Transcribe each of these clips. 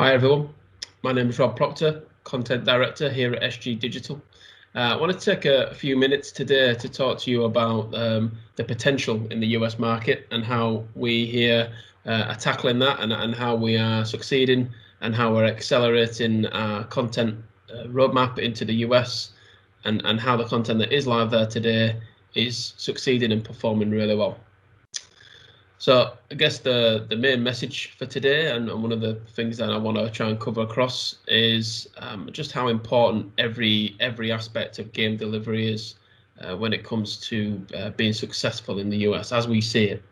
Hi everyone, my name is Rob Procter, Content Director here at SG Digital. I want to take a few minutes today to talk to you about the potential in the US market and how we here are tackling that and how we are succeeding and how we're accelerating our content roadmap into the US and how the content that is live there today is succeeding and performing really well. So I guess the main message for today and one of the things that I want to try and cover across is just how important every aspect of game delivery is when it comes to being successful in the US. As we see it,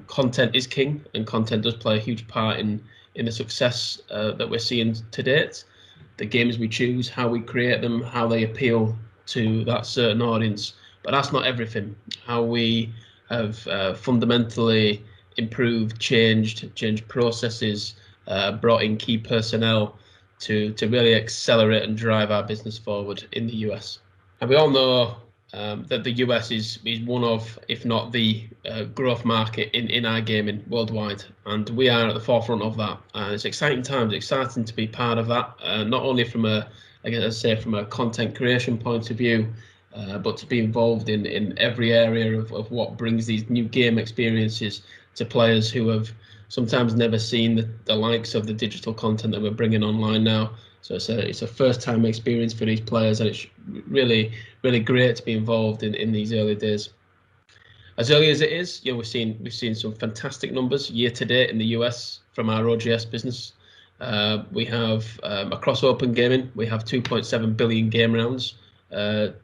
content is king, and content does play a huge part in the success that we're seeing to date. The games we choose, how we create them, how they appeal to that certain audience, but that's not everything. How we have fundamentally improved, changed processes, brought in key personnel to really accelerate and drive our business forward in the US. And we all know that the US is one of, if not the growth market in iGaming worldwide, and we are at the forefront of that. It's exciting times, exciting to be part of that, not only from a, from a content creation point of view, but to be involved in every area of what brings these new game experiences to players who have sometimes never seen the likes of the digital content that we're bringing online now. So it's a first-time experience for these players, and it's really great to be involved in these early days. As early as it is, we've seen some fantastic numbers year to date in the US from our OGS business. We have across open gaming, we have 2.7 billion game rounds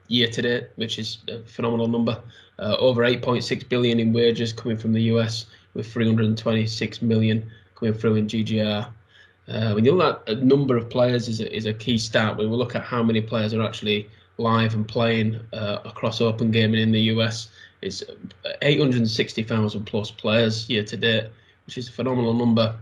year to date, which is a phenomenal number. Over 8.6 billion in wagers coming from the US, with 326 million coming through in GGR. When you look at a number of players is a key stat. When we look at how many players are actually live and playing across open gaming in the US, it's 860,000 plus players year to date, which is a phenomenal number.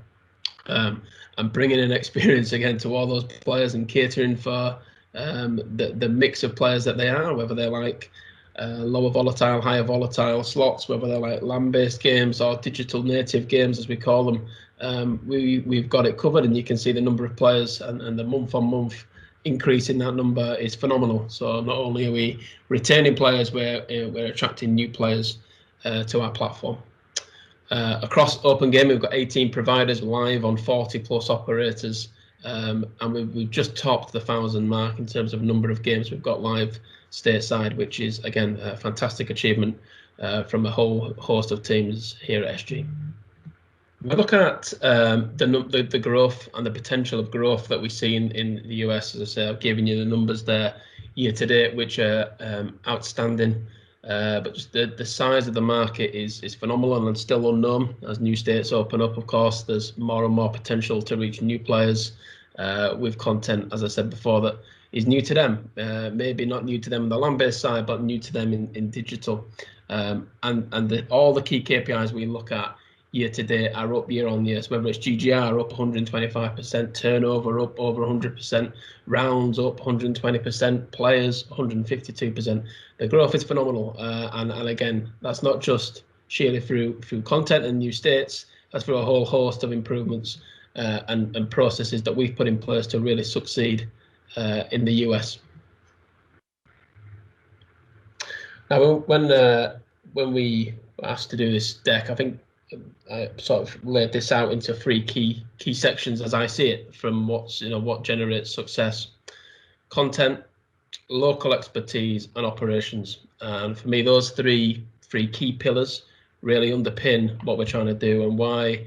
And bringing in experience again to all those players and catering for the mix of players that they are, whether they're like lower volatile, higher volatile slots, whether they're like land-based games or digital native games as we call them. We've got it covered, and you can see the number of players and the month-on-month increase in that number is phenomenal. So not only are we retaining players, we're attracting new players to our platform. Across open game, we've got 18 providers live on 40 plus operators. And we've just topped the 1,000 mark in terms of number of games we've got live stateside, which is again a fantastic achievement from a whole host of teams here at SG. If I look at the growth and the potential of growth that we see in the US, as I say, I've given you the numbers there year to date, which are outstanding. But just the size of the market is phenomenal and still unknown. As new states open up, of course, there's more and more potential to reach new players with content, as I said before, that is new to them. Maybe not new to them on the land-based side, but new to them in digital. And all the key KPIs we look at year to date are up year on year. So whether it's GGR up 125%, turnover up over 100%, rounds up 120%, players 152%. The growth is phenomenal, and again, that's not just sheerly through content and new states. That's through a whole host of improvements and processes that we've put in place to really succeed in the US. Now, when we were asked to do this deck, I think I sort of laid this out into three key sections as I see it, from what generates success: content, local expertise, and operations. And for me, those three key pillars really underpin what we're trying to do and why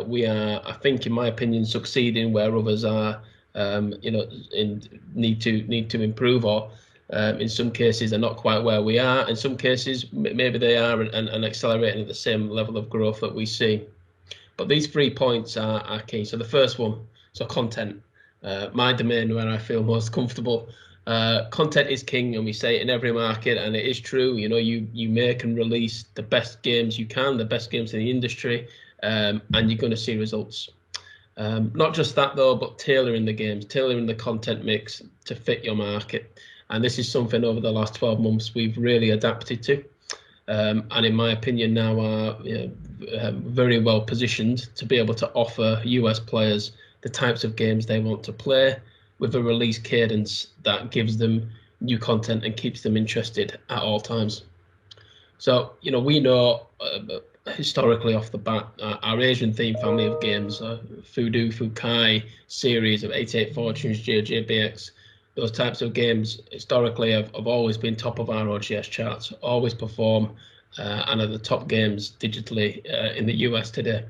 we are, I think, in my opinion, succeeding where others are, need to improve, or in some cases are not quite where we are. In some cases, maybe they are and accelerating at the same level of growth that we see. But these 3 points are key. So the first one, so content, my domain where I feel most comfortable. Content is king, and we say it in every market, and it is true. You make and release the best games you can, the best games in the industry, and you're going to see results. Not just that though, but tailoring the games, tailoring the content mix to fit your market. And this is something over the last 12 months we've really adapted to. And in my opinion now are very well positioned to be able to offer US players the types of games they want to play, with a release cadence that gives them new content and keeps them interested at all times. So, we know historically off the bat, our Asian theme family of games, Fudu, Fukai series of 88 Fortunes, JJBX, those types of games historically have always been top of our OGS charts, always perform and are the top games digitally in the US today.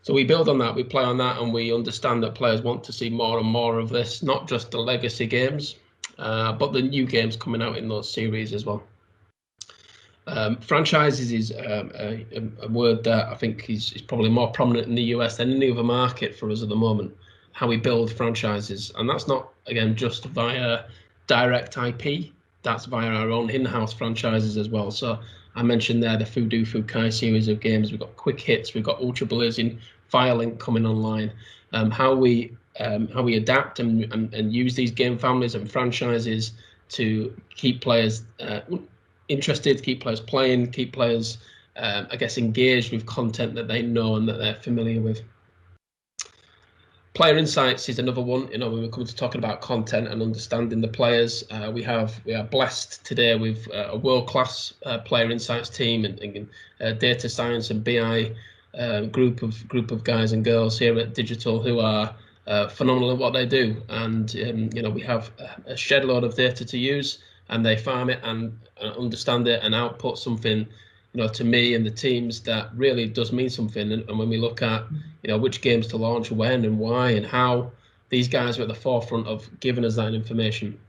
So we build on that, we play on that, and we understand that players want to see more and more of this, not just the legacy games, but the new games coming out in those series as well. Franchises is a word that I think is probably more prominent in the US than any other market for us at the moment, how we build franchises. And that's not, again, just via direct IP, that's via our own in-house franchises as well. So I mentioned there the Fudu Fukai series of games. We've got Quick Hits, we've got Ultra Blazing, Firelink coming online. How we adapt and use these game families and franchises to keep players interested, keep players playing, keep players, I guess, engaged with content that they know and that they're familiar with. Player insights is another one. When we come to talking about content and understanding the players, we are blessed today with a world-class player insights team and data science and BI group of guys and girls here at Digital who are phenomenal at what they do. And we have a shed load of data to use, and they farm it and understand it and output something, to me and the teams that really does mean something. And when we look at, which games to launch, when and why and how, these guys are at the forefront of giving us that information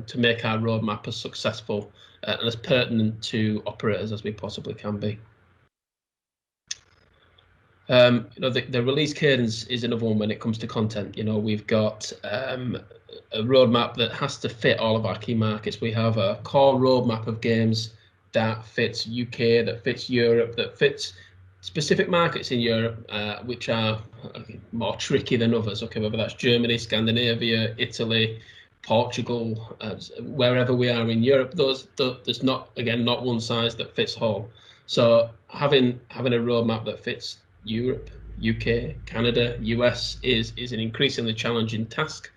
to make our roadmap as successful and as pertinent to operators as we possibly can be. The release cadence is another one when it comes to content. We've got a roadmap that has to fit all of our key markets. We have a core roadmap of games that fits UK, that fits Europe, that fits specific markets in Europe, which are more tricky than others. Okay, whether that's Germany, Scandinavia, Italy, Portugal, wherever we are in Europe, there's not one size that fits all. So having a roadmap that fits Europe, UK, Canada, US is an increasingly challenging task,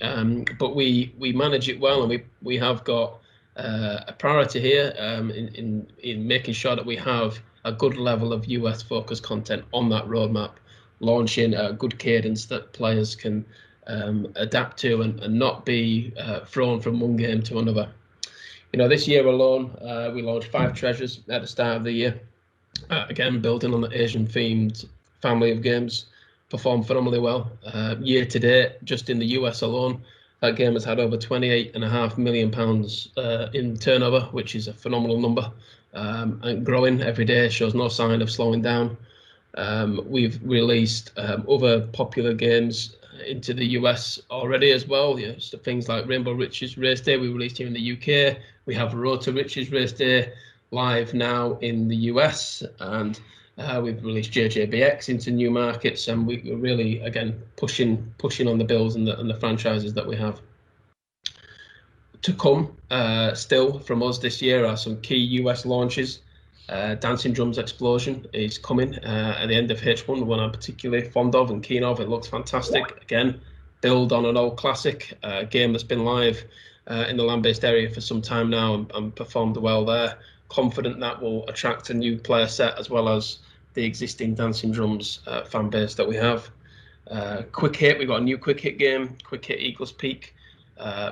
but we manage it well, and we have got a priority here in making sure that we have a good level of US focused content on that roadmap, launching a good cadence that players can adapt to and not be thrown from one game to another. This year alone, we launched 5 treasures at the start of the year. Again, building on the Asian themed family of games, performed phenomenally well. Year to date, just in the US alone, that game has had over £28.5 million in turnover, which is a phenomenal number, and growing every day, shows no sign of slowing down. We've released other popular games into the US already as well. So things like Rainbow Riches Race Day we released here in the UK. We have Road to Riches Race Day live now in the US, and we've released JJBX into new markets, and we're really, again, pushing on the builds and the franchises that we have. To come still from us this year are some key US launches. Dancing Drums Explosion is coming at the end of H1, one I'm particularly fond of and keen of. It looks fantastic. Again, build on an old classic game that's been live in the land-based area for some time now and performed well there. Confident that will attract a new player set as well as the existing Dancing Drums fan base that we have. Quick Hit, we've got a new Quick Hit game, Quick Hit Eagles Peak,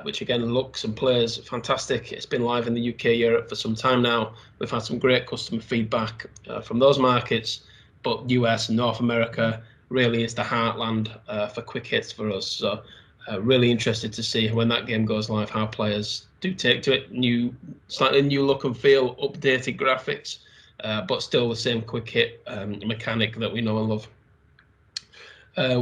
which again looks and plays fantastic. It's been live in the UK, Europe for some time now. We've had some great customer feedback from those markets, but US and North America really is the heartland for quick hits for us. So really interested to see when that game goes live, how players do take to it. Slightly new look and feel, updated graphics, but still the same quick hit mechanic that we know and love.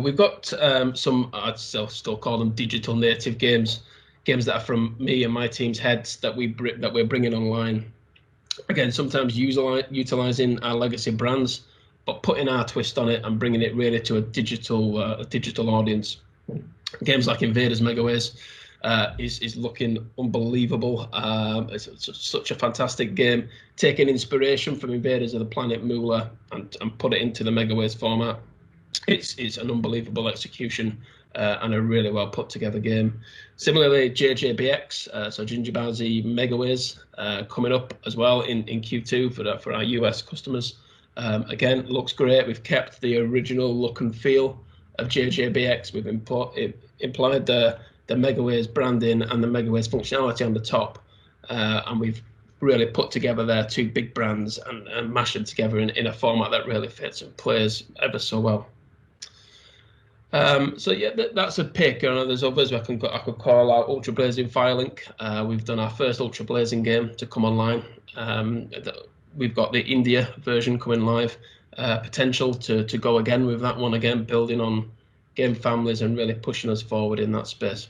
We've got some, I'd still call them digital native games that are from me and my team's heads that we're bringing online. Again, sometimes utilizing our legacy brands, but putting our twist on it and bringing it really to a digital audience. Games like Invaders Megaways is looking unbelievable. It's such a fantastic game, taking inspiration from Invaders of the Planet Moolah and put it into the Megaways format. it's an unbelievable execution and a really well put together game. Similarly, JJBX, so Ginger Bowsy Megaways, coming up as well in Q2 for our US customers. Again, looks great. We've kept the original look and feel of JJBX. We've implied the Megaways branding and the Megaways functionality on the top, and we've really put together their two big brands and mashed them together in a format that really fits and plays ever so well. So yeah, that's a pick. There's others I could call out. Ultra Blazing Firelink. We've done our first Ultra Blazing game to come online. We've got the India version coming live. Potential to go again with that one again, building on game families and really pushing us forward in that space.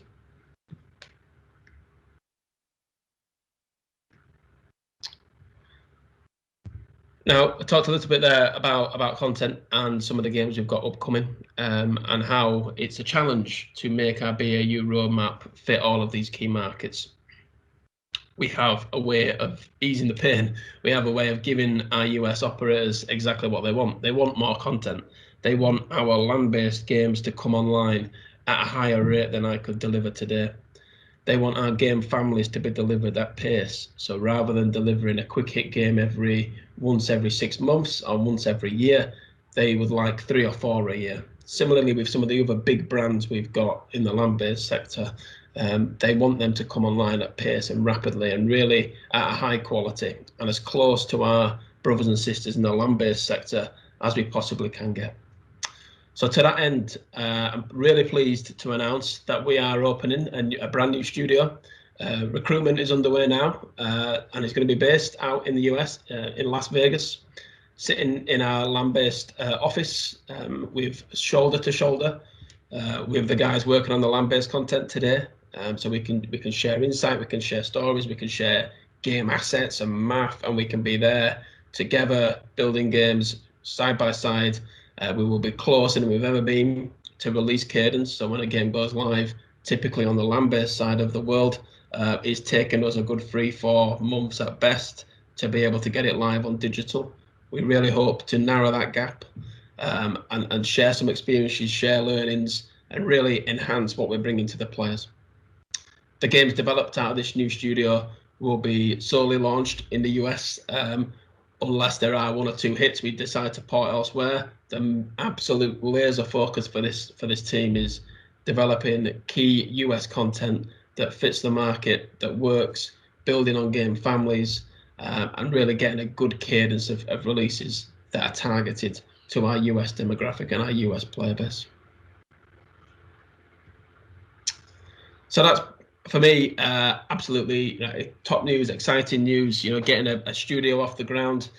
Now, I talked a little bit there about content and some of the games we've got upcoming, and how it's a challenge to make our BAU roadmap fit all of these key markets. We have a way of easing the pain. We have a way of giving our US operators exactly what they want. They want more content. They want our land-based games to come online at a higher rate than I could deliver today. They want our game families to be delivered at pace. So rather than delivering a quick hit game once every 6 months or once every year, they would like 3 or 4 a year. Similarly, with some of the other big brands we've got in the land-based sector, they want them to come online at pace and rapidly and really at a high quality and as close to our brothers and sisters in the land-based sector as we possibly can get. So to that end, I'm really pleased to announce that we are opening a brand new studio. Recruitment is underway now, and it's going to be based out in the US, in Las Vegas, sitting in our land-based office with shoulder to shoulder with the guys working on the land-based content today. So we can share insight, we can share stories, we can share game assets and math, and we can be there together building games side by side. We will be closer than we've ever been to release Cadence. So when a game goes live, typically on the land-based side of the world, it's taken us a good 3-4 months at best to be able to get it live on digital. We really hope to narrow that gap and share some experiences, share learnings, and really enhance what we're bringing to the players. The games developed out of this new studio will be solely launched in the US, unless there are 1 or 2 hits we decide to port elsewhere. The absolute laser focus for this team is developing key US content that fits the market, that works, building on game families, and really getting a good cadence of releases that are targeted to our US demographic and our US player base. So that's, for me, absolutely top news, exciting news. Getting a studio off the ground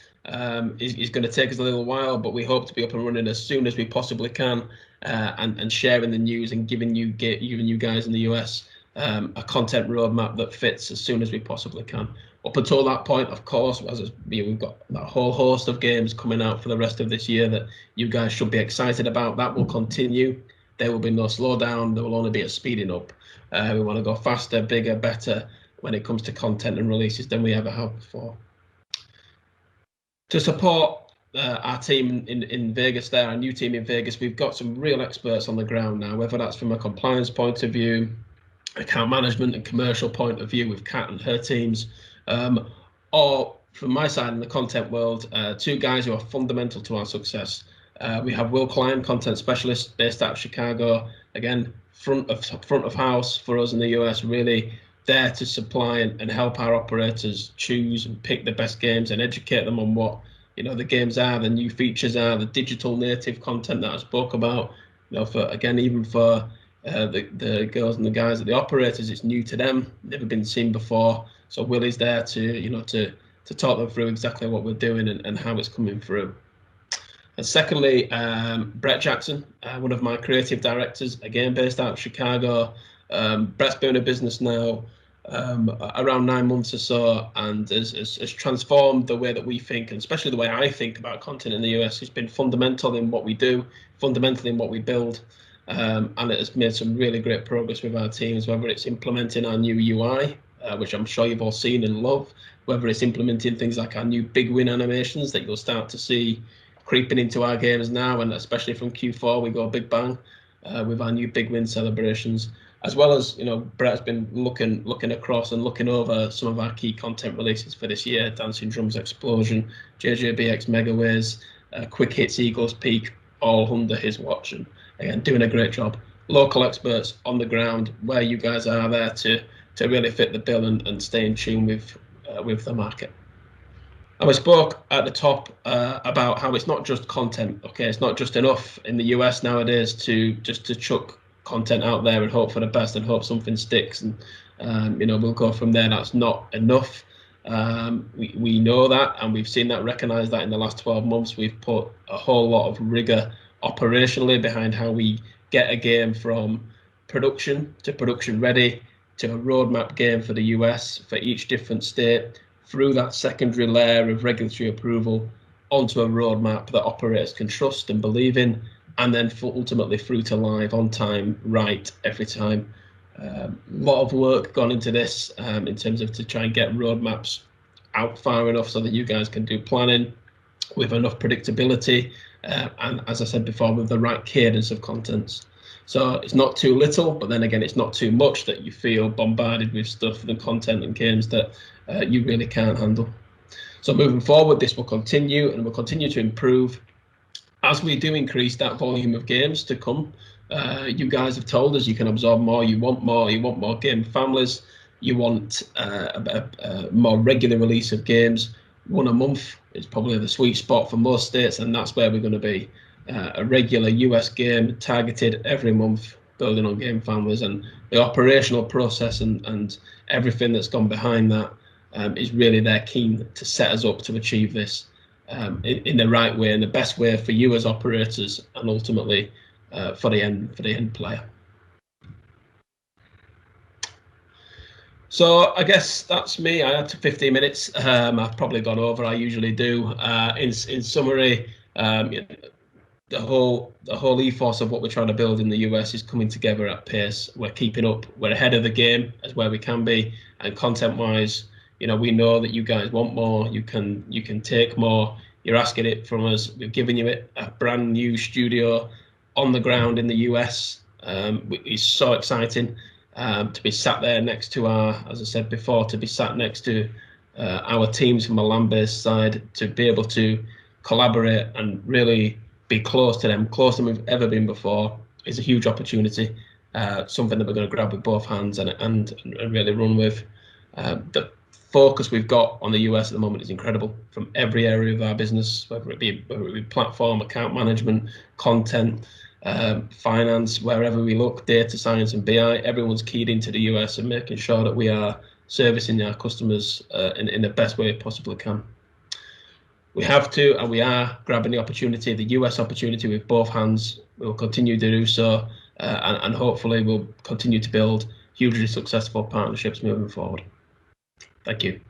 is going to take us a little while, but we hope to be up and running as soon as we possibly can, and sharing the news and giving you guys in the US a content roadmap that fits as soon as we possibly can. Up until that point, of course, we've got a whole host of games coming out for the rest of this year that you guys should be excited about. That will continue. There will be no slowdown. There will only be a speeding up. We want to go faster, bigger, better when it comes to content and releases than we ever have before. To support our team in Vegas there, our new team in Vegas, we've got some real experts on the ground now, whether that's from a compliance point of view, account management and commercial point of view with Kat and her teams, or from my side in the content world, 2 guys who are fundamental to our success. We have Will Klein, content specialist based out of Chicago. Again, front of house for us in the US, really there to supply and help our operators choose and pick the best games and educate them on what the games are, the new features are, the digital native content that I spoke about. Even for the girls and the guys at the operators, it's new to them, never been seen before. So Willie's there to talk them through exactly what we're doing and how it's coming through. And secondly, Brett Jackson, one of my creative directors, again based out of Chicago. Brett's been in business now around 9 months or so, and has transformed the way that we think, and especially the way I think about content in the US. He's been fundamental in what we do, fundamental in what we build, and it has made some really great progress with our teams, whether it's implementing our new UI, which I'm sure you've all seen and love, whether it's implementing things like our new big win animations that you'll start to see creeping into our games now, and especially from Q4, we go big bang with our new big win celebrations, as well as, you know, Brett's been looking across and looking over some of our key content releases for this year: Dancing Drums Explosion, JJBX Megaways, Quick Hits Eagles Peak, all under his watch, and again doing a great job. Local experts on the ground where you guys are there to really fit the bill and stay in tune with the market. And we spoke at the top about how it's not just content. Okay, it's not just enough in the US nowadays to chuck content out there and hope for the best and hope something sticks, and you know, we'll go from there. That's not enough. We know that, and we've seen that, recognized that in the last 12 months. We've put a whole lot of rigor operationally behind how we get a game from production to production ready to a roadmap game for the US for each different state, through that secondary layer of regulatory approval onto a roadmap that operators can trust and believe in, and then ultimately through to live on time, right, every time. A lot of work gone into this in terms of to try and get roadmaps out far enough so that you guys can do planning with enough predictability, and as I said before, with the right cadence of contents. So it's not too little, but then again, it's not too much that you feel bombarded with stuff and content and games that you really can't handle. So moving forward, this will continue, and will continue to improve as we do increase that volume of games to come. You guys have told us you can absorb more, you want more game families, you want a more regular release of games. One a month is probably the sweet spot for most states, and that's where we're going to be. A regular US game targeted every month, building on game families, and the operational process and everything that's gone behind that is really there keen to set us up to achieve this in the right way, and the best way for you as operators, and ultimately for the end player. So I guess that's me. I had 15 minutes. I've probably gone over. I usually do. In summary, the whole ethos of what we're trying to build in the US is coming together at pace. We're keeping up. We're ahead of the game as where we can be, and content-wise, you know, we know that you guys want more. You can take more. You're asking it from us. We've given you it. A brand new studio on the ground in the US. It's so exciting. To be sat there next to as I said before, to be sat next to our teams from a land-based side, to be able to collaborate and really be close to them, closer than we've ever been before, is a huge opportunity. Something that we're going to grab with both hands and really run with. The focus we've got on the US at the moment is incredible, from every area of our business, whether it be platform, account management, content, finance, wherever we look, data science and BI. Everyone's keyed into the US and making sure that we are servicing our customers in the best way we possibly can. We have to, and we are grabbing the opportunity, the US opportunity, with both hands. We will continue to do so, and hopefully we'll continue to build hugely successful partnerships moving forward. Thank you.